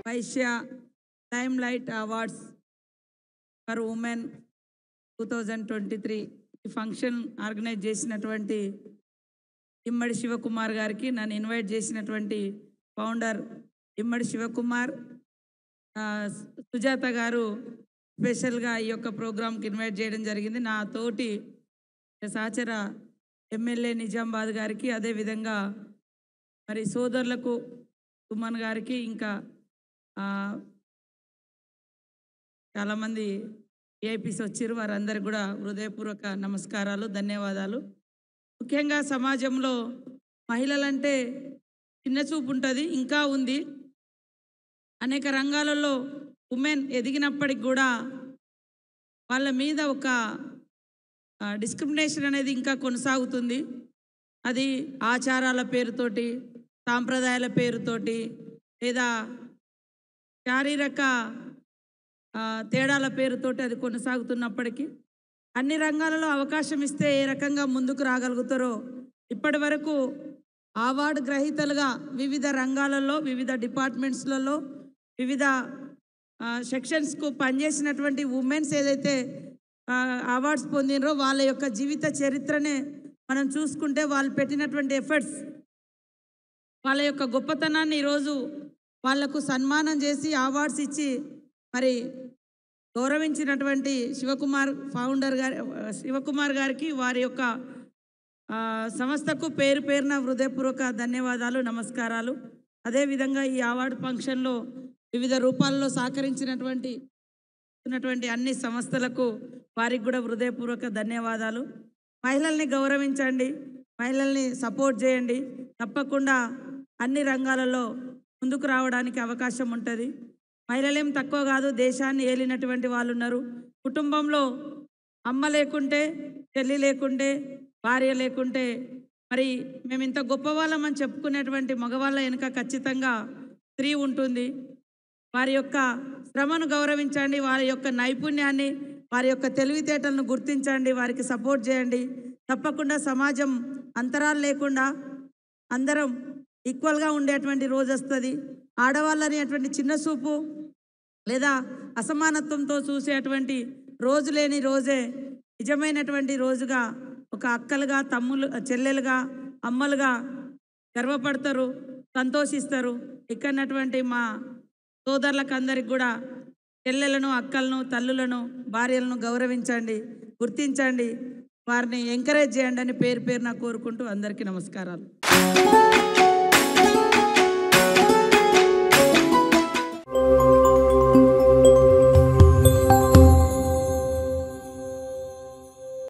Vysya limelight awards for women 2023 ఈ function organise చేసినటువంటి ఇమ్మడి శివకుమార్ గారికి నన్ను ఇన్వైట్ చేసినటువంటి ఫౌండర్ ఇమ్మడి శివకుమార్, సుజాత గారు స్పెషల్గా ఈ యొక్క ప్రోగ్రామ్కి ఇన్వైట్ చేయడం జరిగింది. నా తోటి సహచర ఎమ్మెల్యే నిజామాబాద్ గారికి, అదేవిధంగా మరి సోదరులకు సుమన్ గారికి, ఇంకా చాలామంది ఏపీస్ వచ్చారు, వారందరికీ కూడా హృదయపూర్వక నమస్కారాలు, ధన్యవాదాలు. ముఖ్యంగా సమాజంలో మహిళలంటే చిన్న చూపు ఉంటుంది, ఇంకా ఉంది. అనేక రంగాలలో ఉమెన్ ఎదిగినప్పటికి కూడా వాళ్ళ మీద ఒక డిస్క్రిమినేషన్ అనేది ఇంకా కొనసాగుతుంది. అది ఆచారాల పేరుతోటి, సాంప్రదాయాల పేరుతోటి, లేదా శారీరక తేడాల పేరుతోటి అది కొనసాగుతున్నప్పటికీ అన్ని రంగాలలో అవకాశం ఇస్తే ఏ రకంగా ముందుకు రాగలుగుతారో ఇప్పటి వరకు అవార్డు గ్రహీతలుగా వివిధ రంగాలలో, వివిధ డిపార్ట్మెంట్స్లలో, వివిధ సెక్షన్స్కు పనిచేసినటువంటి ఉమెన్స్ ఏదైతే అవార్డ్స్ పొందినరో వాళ్ళ యొక్క జీవిత చరిత్రనే మనం చూసుకుంటే, వాళ్ళు పెట్టినటువంటి ఎఫర్ట్స్, వాళ్ళ యొక్క గొప్పతనాన్ని ఈరోజు వాళ్లకు సన్మానం చేసి అవార్డ్స్ ఇచ్చి మరి గౌరవించినటువంటి శివకుమార్ గారికి, వారి యొక్క సంస్థకు పేరు పేరున హృదయపూర్వక ధన్యవాదాలు, నమస్కారాలు. అదేవిధంగా ఈ అవార్డు ఫంక్షన్లో వివిధ రూపాల్లో సహకరించినటువంటి అన్ని సంస్థలకు వారికి కూడా హృదయపూర్వక ధన్యవాదాలు. మహిళల్ని గౌరవించండి, మహిళల్ని సపోర్ట్ చేయండి. తప్పకుండా అన్ని రంగాలలో ముందుకు రావడానికి అవకాశం ఉంటుంది. మహిళలేం తక్కువ కాదు, దేశాన్ని ఏలినటువంటి వాళ్ళు ఉన్నారు. కుటుంబంలో అమ్మ లేకుంటే, చెల్లి లేకుంటే, భార్య లేకుంటే మరి మేము ఇంత గొప్పవాళ్ళమని చెప్పుకునేటువంటి మగవాళ్ళ వెనుక ఖచ్చితంగా స్త్రీ ఉంటుంది. వారి యొక్క శ్రమను గౌరవించండి, వారి యొక్క నైపుణ్యాన్ని, వారి యొక్క తెలివితేటలను గుర్తించండి, వారికి సపోర్ట్ చేయండి. తప్పకుండా సమాజం అంతరాలు లేకుండా అందరం ఈక్వల్గా ఉండేటువంటి రోజు వస్తుంది. ఆడవాళ్ళని అటువంటి చిన్న చూపు లేదా అసమానత్వంతో చూసేటువంటి రోజు లేని రోజే నిజమైనటువంటి రోజుగా ఒక అక్కలుగా, చెల్లెలుగా, అమ్మలుగా గర్వపడతారు, సంతోషిస్తారు. ఇక్కడటువంటి మా సోదరులకు అందరికి కూడా చెల్లెలను, అక్కలను, తల్లులను, భార్యలను గౌరవించండి, గుర్తించండి, వారిని ఎంకరేజ్ చేయండి అని పేరు పేరున కోరుకుంటూ అందరికీ నమస్కారాలు.